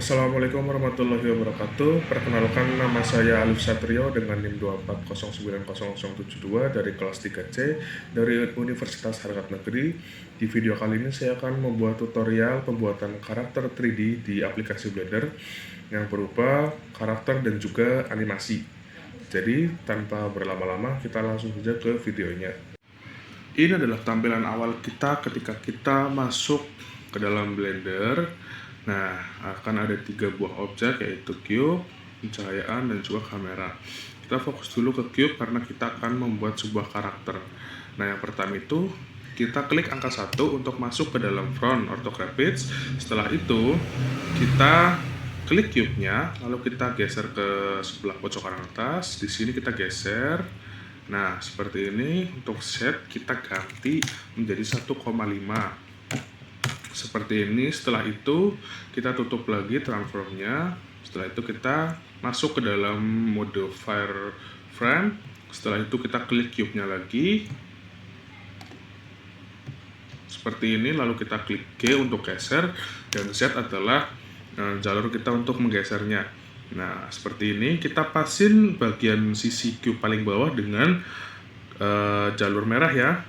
Assalamualaikum warahmatullahi wabarakatuh. Perkenalkan, nama saya Alif Satrio dengan NIM 2409072 dari kelas 3C dari Universitas Harkat Negeri. Di video kali ini saya akan membuat tutorial pembuatan karakter 3D di aplikasi Blender yang berupa karakter dan juga animasi. Jadi tanpa berlama-lama kita langsung saja ke videonya. Ini adalah tampilan awal kita ketika kita masuk ke dalam Blender. Nah, akan ada 3 buah objek, yaitu cube, pencahayaan, dan juga kamera. Kita fokus dulu ke cube karena kita akan membuat sebuah karakter. Nah, yang pertama itu kita klik angka 1 untuk masuk ke dalam front orthographics. Setelah itu kita klik cube-nya, lalu kita geser ke sebelah pojok kanan atas. Di sini kita geser. Nah, seperti ini. Untuk set kita ganti menjadi 1,5. Seperti ini. Setelah itu kita tutup lagi transformnya. Setelah itu kita masuk ke dalam mode wireframe. Setelah itu kita klik cube-nya lagi. Seperti ini. Lalu kita klik G untuk geser. Dan Z adalah jalur kita untuk menggesernya. Nah, seperti ini. Kita pasin bagian sisi cube paling bawah dengan jalur merah ya.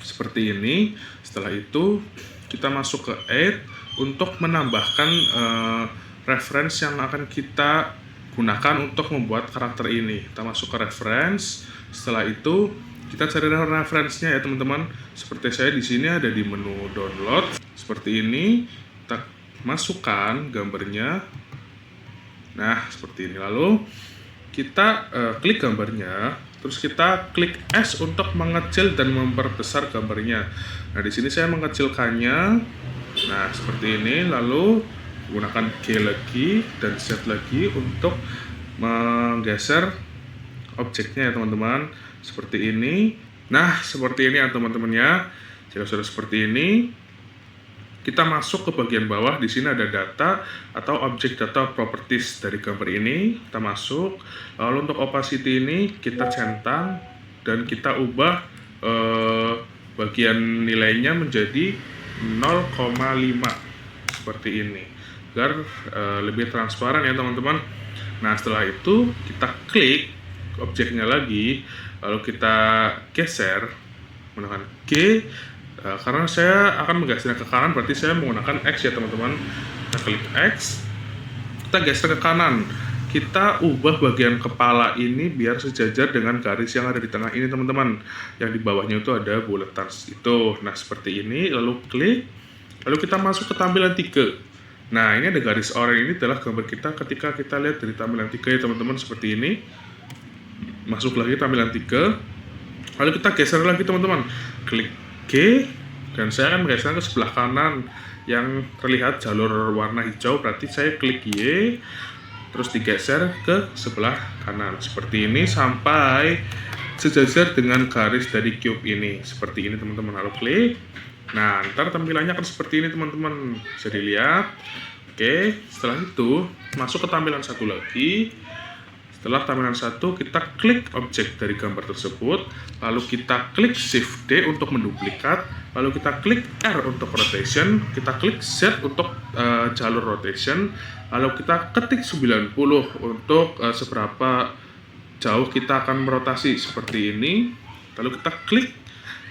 Seperti ini. Setelah itu kita masuk ke add untuk menambahkan reference yang akan kita gunakan untuk membuat karakter ini. Kita masuk ke reference. Setelah itu kita cari reference-nya ya teman-teman. Seperti saya di sini ada di menu download. Seperti ini. Kita masukkan gambarnya. Nah, seperti ini. Lalu kita klik gambarnya, terus kita klik S untuk mengecil dan memperbesar gambarnya. Nah, di sini saya mengecilkannya. Nah, seperti ini. Lalu gunakan G lagi dan Z lagi untuk menggeser objeknya ya teman-teman. Seperti ini. Nah, seperti ini ya teman-teman ya. Jika sudah seperti ini, kita masuk ke bagian bawah. Di sini ada data atau object data properties dari gambar ini. Kita masuk. Lalu untuk opacity ini kita centang dan kita ubah bagian nilainya menjadi 0,5 seperti ini agar lebih transparan ya teman-teman. Nah, setelah itu kita klik objeknya lagi, lalu kita geser menggunakan G. Karena saya akan menggesernya ke kanan, berarti saya menggunakan X ya teman-teman. Kita klik X, kita geser ke kanan. Kita ubah bagian kepala ini biar sejajar dengan garis yang ada di tengah ini teman-teman. Yang di bawahnya itu ada buletan itu. Nah, seperti ini. Lalu klik, lalu kita masuk ke tampilan 3. Nah, ini ada garis oranye. Ini adalah gambar kita ketika kita lihat dari tampilan 3 ya teman-teman. Seperti ini. Masuk lagi tampilan 3. Lalu kita geser lagi teman-teman. Klik G, dan saya akan menggeser ke sebelah kanan yang terlihat jalur warna hijau, berarti saya klik Y, terus digeser ke sebelah kanan seperti ini sampai sejajar dengan garis dari cube ini. Seperti ini teman-teman. Lalu klik. Nah, ntar tampilannya akan seperti ini teman-teman, bisa dilihat. Oke, setelah itu masuk ke tampilan 1 lagi. Setelah tampilan 1, kita klik objek dari gambar tersebut, lalu kita klik Shift D untuk menduplikat, lalu kita klik R untuk rotation, kita klik Z untuk jalur rotation, lalu kita ketik 90 untuk seberapa jauh kita akan merotasi seperti ini, lalu kita klik.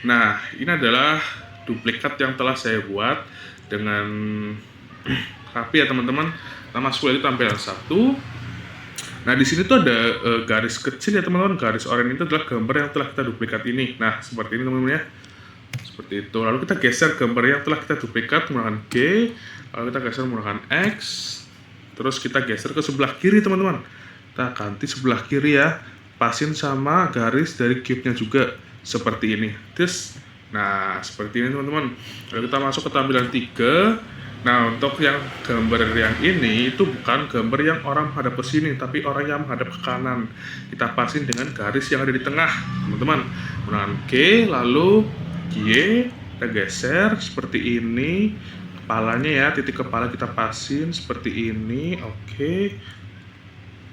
Nah, ini adalah duplikat yang telah saya buat dengan rapi ya teman-teman. Kita masuk lagi tampilan 1. Nah, di sini tuh ada garis kecil ya teman-teman. Garis oranye itu adalah gambar yang telah kita duplikat ini. Nah, seperti ini teman-teman ya. Seperti itu. Lalu kita geser gambar yang telah kita duplikat menggunakan G. Lalu kita geser menggunakan X. Terus kita geser ke sebelah kiri teman-teman. Kita ganti sebelah kiri ya. Pasin sama garis dari cube-nya juga. Seperti ini. Terus, nah seperti ini teman-teman. Lalu kita masuk ke tampilan 3. Nah, untuk yang gambar yang ini itu bukan gambar yang orang menghadap ke sini, tapi orang yang menghadap ke kanan. Kita pasin dengan garis yang ada di tengah, teman-teman. Menggunakan G, lalu Y, kita geser seperti ini. Kepalanya ya, titik kepala kita pasin seperti ini. Oke.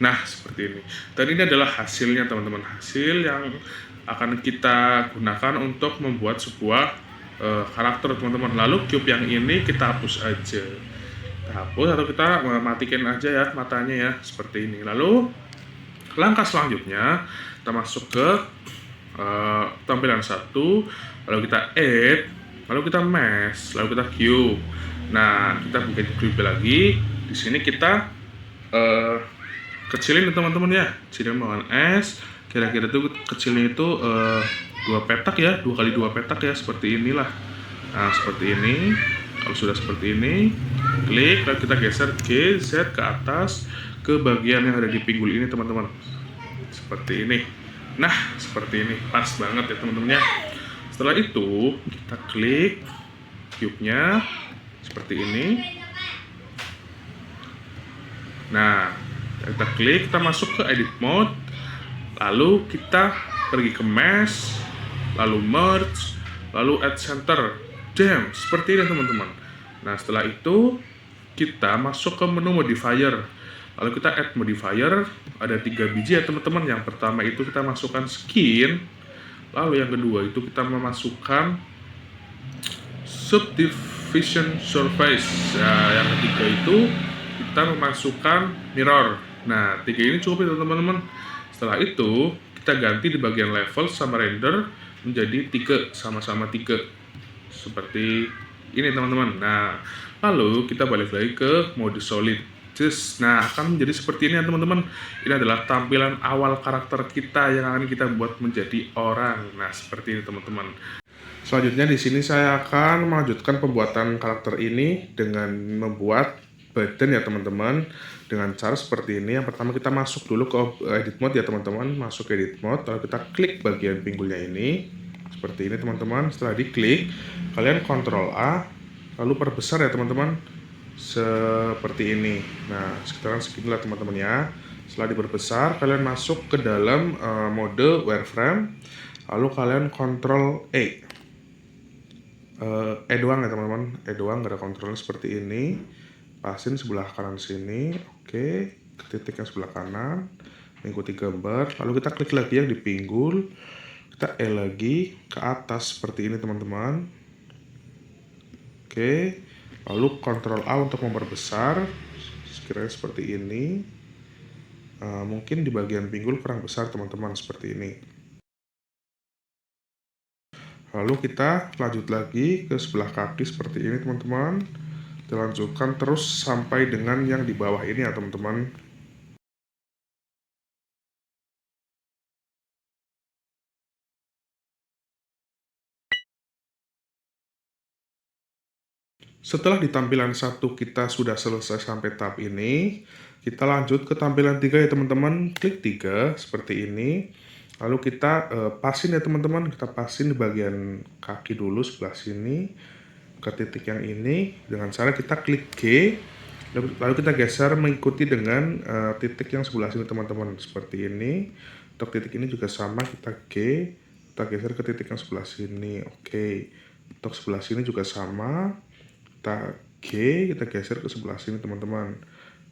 Nah, seperti ini. Dan ini adalah hasilnya, teman-teman. Hasil yang akan kita gunakan untuk membuat sebuah karakter teman-teman. Lalu cube yang ini kita hapus aja. Kita kita hapus atau kita matikan aja ya matanya ya, seperti ini. Lalu langkah selanjutnya kita masuk ke tampilan 1, lalu kita add, lalu kita mesh, lalu kita cube. Nah, kita buka cube lagi. Di sini kita kecilin teman-teman ya, kecilin dengan S. Kira-kira tuh kecilnya itu 2 petak ya, 2 kali 2 petak ya, seperti inilah. Nah, seperti ini. Kalau sudah seperti ini, klik, lalu kita geser GZ ke atas ke bagian yang ada di pinggul ini teman-teman, seperti ini. Nah, seperti ini, pas banget ya teman-teman ya. Setelah itu kita klik cube-nya seperti ini. Nah, kita klik, kita masuk ke edit mode, lalu kita pergi ke mesh, lalu merge, lalu add center. Jam, seperti ini teman-teman. Nah, setelah itu kita masuk ke menu modifier, lalu kita add modifier. Ada 3 biji ya teman-teman. Yang pertama itu kita masukkan skin, lalu yang kedua itu kita memasukkan subdivision surface. Nah, yang ketiga itu kita memasukkan mirror. Nah, 3 ini cukup ya teman-teman. Setelah itu kita ganti di bagian level sama render menjadi 3 sama-sama 3 seperti ini teman-teman. Nah, lalu kita balik lagi ke mode solid. Nah, akan menjadi seperti ini ya teman-teman. Ini adalah tampilan awal karakter kita yang akan kita buat menjadi orang. Nah, seperti ini teman-teman. Selanjutnya di sini saya akan melanjutkan pembuatan karakter ini dengan membuat badan ya teman-teman, dengan cara seperti ini. Yang pertama kita masuk dulu ke edit mode ya teman-teman, masuk ke edit mode, lalu kita klik bagian pinggulnya ini seperti ini teman-teman. Setelah diklik, kalian Ctrl A, lalu perbesar ya teman-teman, seperti ini. Nah, sekitaran seginilah teman-teman ya. Setelah diperbesar, kalian masuk ke dalam mode wireframe, lalu kalian Ctrl E doang ya teman-teman, E doang, gak ada kontrolnya, seperti ini. Pasin sebelah kanan sini, oke, ke titik yang sebelah kanan, mengikuti gambar, lalu kita klik lagi yang di pinggul, kita E lagi ke atas seperti ini teman-teman. Oke, lalu Ctrl A untuk memperbesar, sekiranya seperti ini. Mungkin di bagian pinggul kurang besar teman-teman, seperti ini. Lalu kita lanjut lagi ke sebelah kaki seperti ini teman-teman. Kita lanjutkan terus sampai dengan yang di bawah ini ya teman-teman. Setelah di tampilan 1 kita sudah selesai sampai tahap ini, kita lanjut ke tampilan 3 ya teman-teman. Klik 3 seperti ini. Lalu kita pasin ya teman-teman, kita pasin di bagian kaki dulu sebelah sini ke titik yang ini dengan cara kita klik G, lalu kita geser mengikuti dengan titik yang sebelah sini teman-teman, seperti ini. Untuk titik ini juga sama, kita G, kita geser ke titik yang sebelah sini. Oke, untuk sebelah sini juga sama, kita G, kita geser ke sebelah sini teman-teman.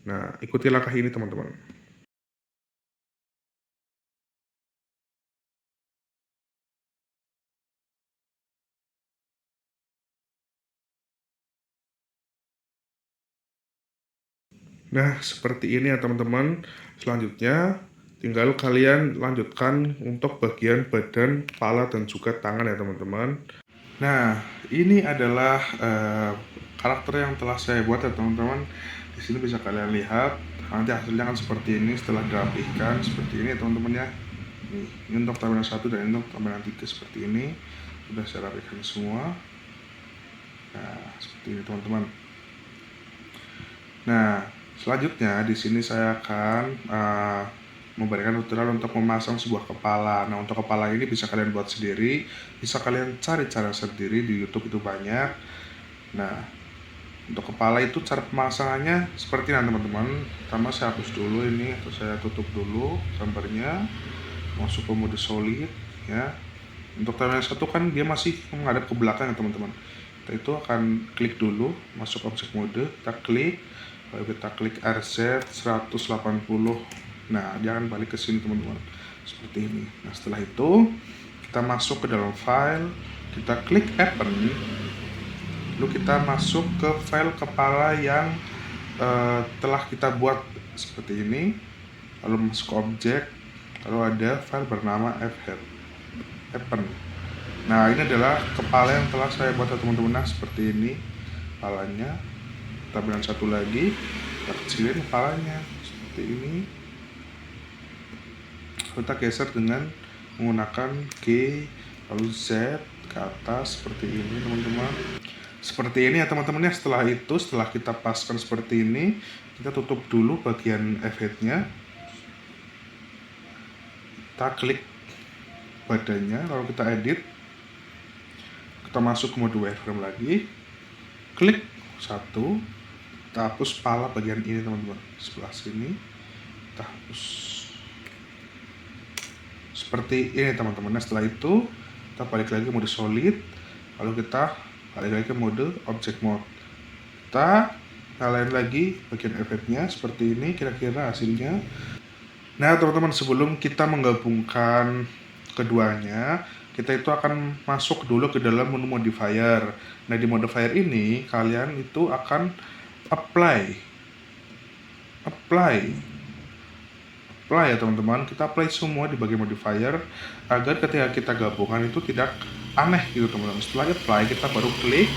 Nah, ikuti langkah ini teman-teman. Nah, seperti ini ya teman-teman. Selanjutnya tinggal kalian lanjutkan untuk bagian badan, kepala, dan juga tangan ya teman-teman. Nah, ini adalah karakter yang telah saya buat ya teman-teman. Di sini bisa kalian lihat, nanti hasilnya kan seperti ini setelah dirapihkan, seperti ini ya teman-teman ya. Ini untuk tampilan 1 dan ini untuk tampilan 3 seperti ini. Sudah saya rapihkan semua. Nah, seperti ini teman-teman. Nah, selanjutnya di sini saya akan memberikan tutorial untuk memasang sebuah kepala. Nah, untuk kepala ini bisa kalian buat sendiri, bisa kalian cari cara sendiri di YouTube, itu banyak. Nah, untuk kepala itu cara pemasangannya seperti ini teman-teman. Pertama saya hapus dulu ini, atau saya tutup dulu gambarnya, masuk ke mode solid ya. Untuk tampilan 1 kan dia masih menghadap ke belakang ya teman-teman. Kita itu akan klik dulu, masuk objek mode, kita klik, lalu kita klik RZ 180. Nah, dia akan balik ke sini teman-teman, seperti ini. Nah, setelah itu kita masuk ke dalam file, kita klik open, lalu kita masuk ke file kepala yang telah kita buat seperti ini, lalu masuk ke objek, lalu ada file bernama fhead. Nah, ini adalah kepala yang telah saya buat teman-teman. Nah, seperti ini kepalanya. Kita ambil satu lagi, kita kecilin kepalanya seperti ini. Kita geser dengan menggunakan G lalu Z ke atas seperti ini, teman-teman. Seperti ini ya teman-teman ya. Setelah kita paskan seperti ini, kita tutup dulu bagian F-head-nya. Kita klik badannya, lalu kita edit. Kita masuk ke mode wireframe lagi. Klik satu, kita hapus kepala bagian ini teman-teman. Sebelah sini kita hapus. Seperti ini teman-teman. Nah, setelah itu kita balik lagi mode solid, lalu kita balik lagi ke mode object mode. Kita nyalain lagi bagian efeknya seperti ini kira-kira hasilnya. Nah teman-teman, sebelum kita menggabungkan keduanya, kita itu akan masuk dulu ke dalam menu modifier. Nah di modifier ini kalian itu akan apply ya teman-teman. Kita apply semua di bagian modifier agar ketika kita gabungan itu tidak aneh gitu teman-teman. Setelah apply kita baru klik,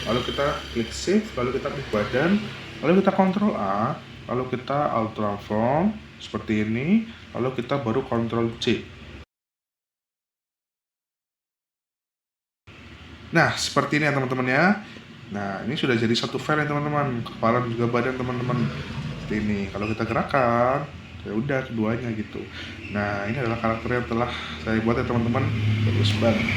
lalu kita klik save, lalu kita klik badan, lalu kita Ctrl A, lalu kita alt transform seperti ini, lalu kita baru Ctrl C. Nah seperti ini ya teman-teman ya. Nah ini sudah jadi satu file ya teman-teman, kepala dan juga badan teman-teman. Seperti ini. Kalau kita gerakan, ya udah keduanya gitu. Nah ini adalah karakter yang telah saya buat ya teman-teman. Bagus banget.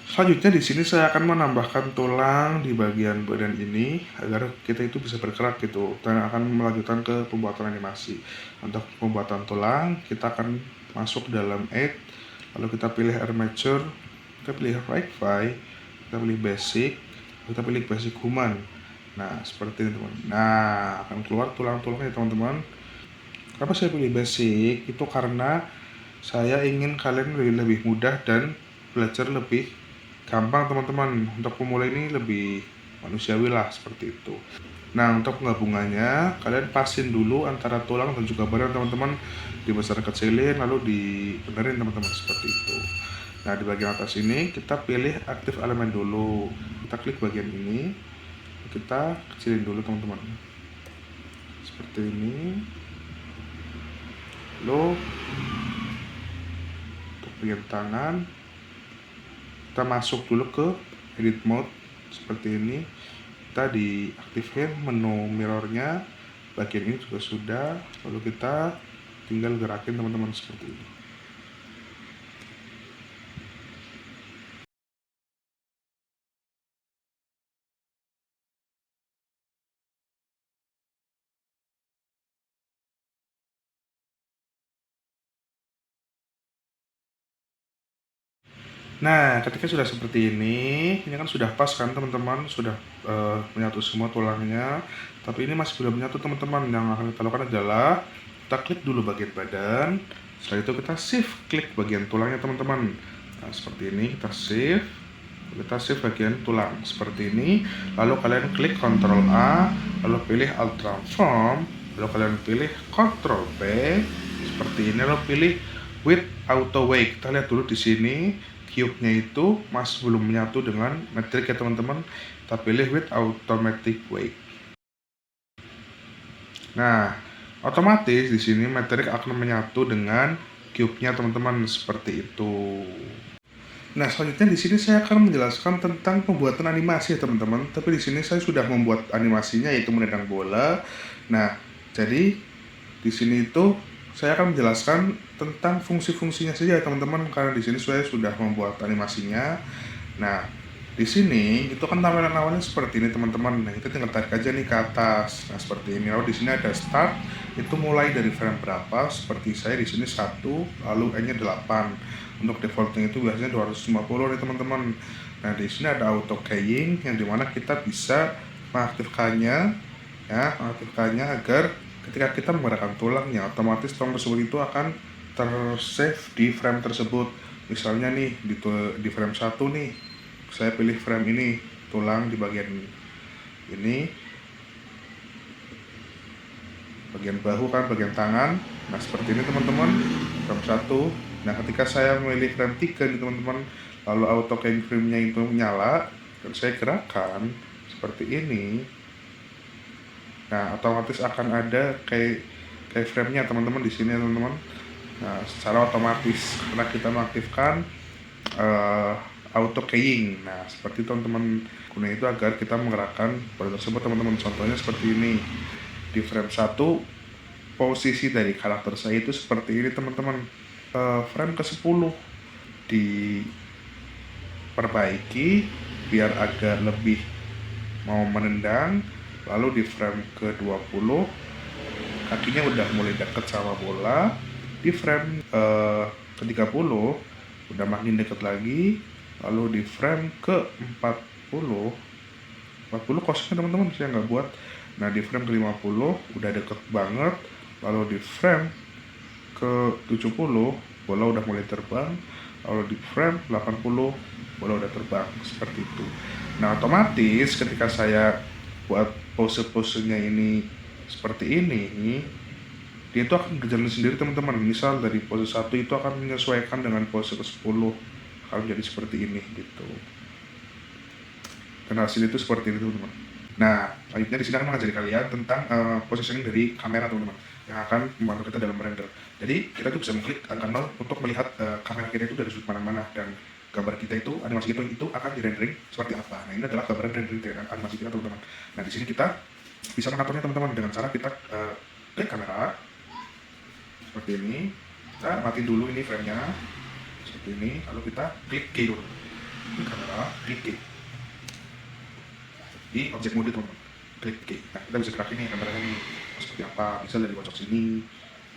Selanjutnya di sini saya akan menambahkan tulang di bagian badan ini agar kita itu bisa bergerak gitu. Dan akan melanjutkan ke pembuatan animasi. Untuk pembuatan tulang kita akan masuk dalam Add, lalu kita pilih Armature, kita pilih Right-Fi, kita pilih Basic, kita pilih Basic Human. Nah seperti ini teman. Nah akan keluar tulang-tulangnya teman-teman. Kenapa saya pilih Basic? Itu karena saya ingin kalian lebih mudah dan belajar lebih gampang teman-teman. Untuk pemula ini lebih manusiawi lah seperti itu. Nah untuk penggabungannya kalian pasin dulu antara tulang dan juga badan teman-teman, dibesar kecilin lalu dibenerin teman-teman seperti itu. Nah di bagian atas ini kita pilih aktif elemen dulu, kita klik bagian ini, kita kecilin dulu teman-teman seperti ini. Lalu untuk bagian tangan kita masuk dulu ke edit mode seperti ini, kita diaktifkan menu mirrornya, bagian ini juga sudah, lalu kita tinggal gerakin teman-teman seperti ini. Nah ketika sudah seperti ini kan sudah pas kan teman-teman, sudah menyatu semua tulangnya, tapi ini masih belum menyatu teman-teman. Yang akan kita lakukan adalah kita klik dulu bagian badan, setelah itu kita shift klik bagian tulangnya teman-teman. Nah seperti ini kita shift bagian tulang seperti ini, lalu kalian klik Ctrl A, lalu pilih alt transform, lalu kalian pilih Ctrl V seperti ini, lalu pilih with auto weight. Kita lihat dulu di sini cube-nya itu masih belum menyatu dengan metrik ya teman-teman. Kita pilih with automatic weight. Nah otomatis di sini metrik akan menyatu dengan cube-nya teman-teman seperti itu. Nah selanjutnya di sini saya akan menjelaskan tentang pembuatan animasi ya teman-teman. Tapi di sini saya sudah membuat animasinya yaitu menendang bola. Nah jadi di sini itu saya akan menjelaskan tentang fungsi-fungsinya saja ya teman-teman, karena di sini saya sudah membuat animasinya. Nah di sini itu kan tampilan awalnya seperti ini teman-teman. Nah kita tinggal tarik aja nih ke atas. Nah seperti ini. Lalu di sini ada start, itu mulai dari frame berapa. Seperti saya di sini 1, lalu n-nya 8. Untuk defaultnya itu biasanya 250 nih teman-teman. Nah di sini ada auto keying yang dimana kita bisa mengaktifkannya agar ketika kita menggerakkan tulangnya, otomatis tulang tersebut itu akan tersave di frame tersebut. Misalnya nih di frame 1 nih, saya pilih frame ini, tulang di bagian ini. bagian bahu kan, bagian tangan. Nah seperti ini teman-teman, frame 1. Nah ketika saya memilih frame 3 nih teman-teman, lalu auto keyframe-nya itu nyala dan saya gerakan seperti ini, nah otomatis akan ada keyframe-nya teman-teman di sini teman-teman. Nah secara otomatis karena kita mengaktifkan auto keying. Nah seperti teman-teman guna itu agar kita menggerakkan pada tersebut teman-teman. Contohnya seperti ini, di frame 1 posisi dari karakter saya itu seperti ini teman-teman. Frame ke 10 diperbaiki biar agak lebih mau menendang, lalu di frame ke 20 kakinya udah mulai deket sama bola, di frame ke 30 udah makin deket lagi, lalu di frame ke 40 kosongnya teman-teman, saya nggak buat. Nah di frame ke 50 udah deket banget, lalu di frame ke 70 bola udah mulai terbang, lalu di frame 80 bola udah terbang, seperti itu. Nah otomatis ketika saya buat pose-posenya ini seperti ini, dia itu akan berjalan sendiri teman-teman. Misal dari pose 1 itu akan menyesuaikan dengan pose ke 10, akan jadi seperti ini gitu. Dan hasil itu seperti itu teman-teman. Nah selanjutnya di sini akan mengajari kalian tentang positioning dari kamera teman-teman, yang akan membantu kita dalam render. Jadi kita tuh bisa mengklik angka 0 untuk melihat kamera kita itu dari sudut mana-mana, dan gambar kita itu, animasi itu akan di rendering seperti apa. Nah ini adalah gambaran rendering dari animasi kita teman-teman. Nah di sini kita bisa mengaturnya teman-teman dengan cara kita klik kamera seperti ini. Kita mati dulu ini framenya seperti ini, lalu kita klik key dulu, klik kamera, klik key di objek mode teman-teman, klik key. Nah kita bisa gerak ini kameranya ini seperti apa, bisa dari pojok sini.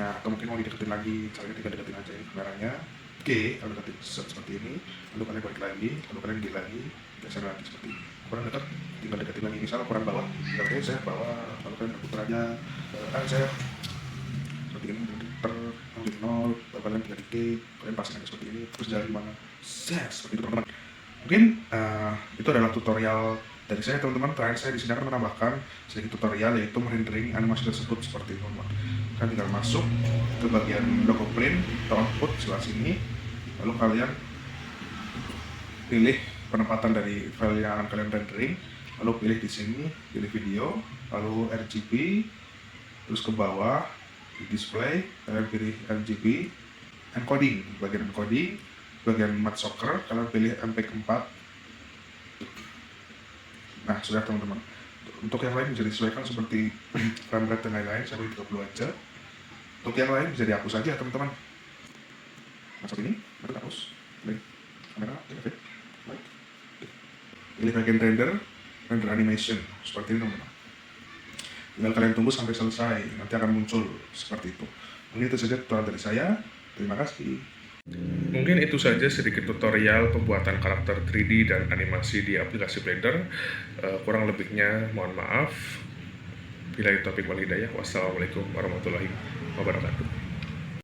Nah atau mungkin mau dideketin lagi, caranya tinggal deketin aja ini kameranya, oke, kalau deketin seperti ini, lalu kalian balik lagi, lalu kalian gini lagi, geser lagi seperti ini. Kurang dekat, tinggal deketin lagi. Misal kurang bawah, tinggal saya bawah, lalu kalian putar aja, saya seperti ini, jadi 0, lalu kalian tinggal dikit, kalian pasang aja seperti ini, terus jalan gimana, seperti itu teman-teman. Mungkin itu adalah tutorial dari saya teman-teman. Terakhir saya di sini akan menambahkan sedikit tutorial, yaitu merendering animasi tersebut seperti itu teman-teman. Kalian tinggal masuk ke bagian logo print atau output sebelah sini, lalu kalian pilih penempatan dari file yang akan kalian rendering, lalu pilih di sini, pilih video, lalu RGB, terus ke bawah di display kalian pilih RGB, encoding, bagian encoding, bagian matte soccer kalian pilih MPEG 4. Nah sudah teman-teman. Untuk yang lain bisa disesuaikan seperti frame rate dan lain-lain, saya beri 30 aja. Untuk yang lain bisa dihapus aja teman-teman. Masuk ini, baru hapus, play kamera, efek, baik. Pilih bagian render animation seperti ini teman-teman. Tinggal kalian tunggu sampai selesai, nanti akan muncul seperti itu. Mungkin itu saja tutorial dari saya. Terima kasih. Mungkin itu saja sedikit tutorial pembuatan karakter 3D dan animasi di aplikasi Blender. Kurang lebihnya mohon maaf. Bila itu topik wal hidayah. Wassalamualaikum warahmatullahi wabarakatuh.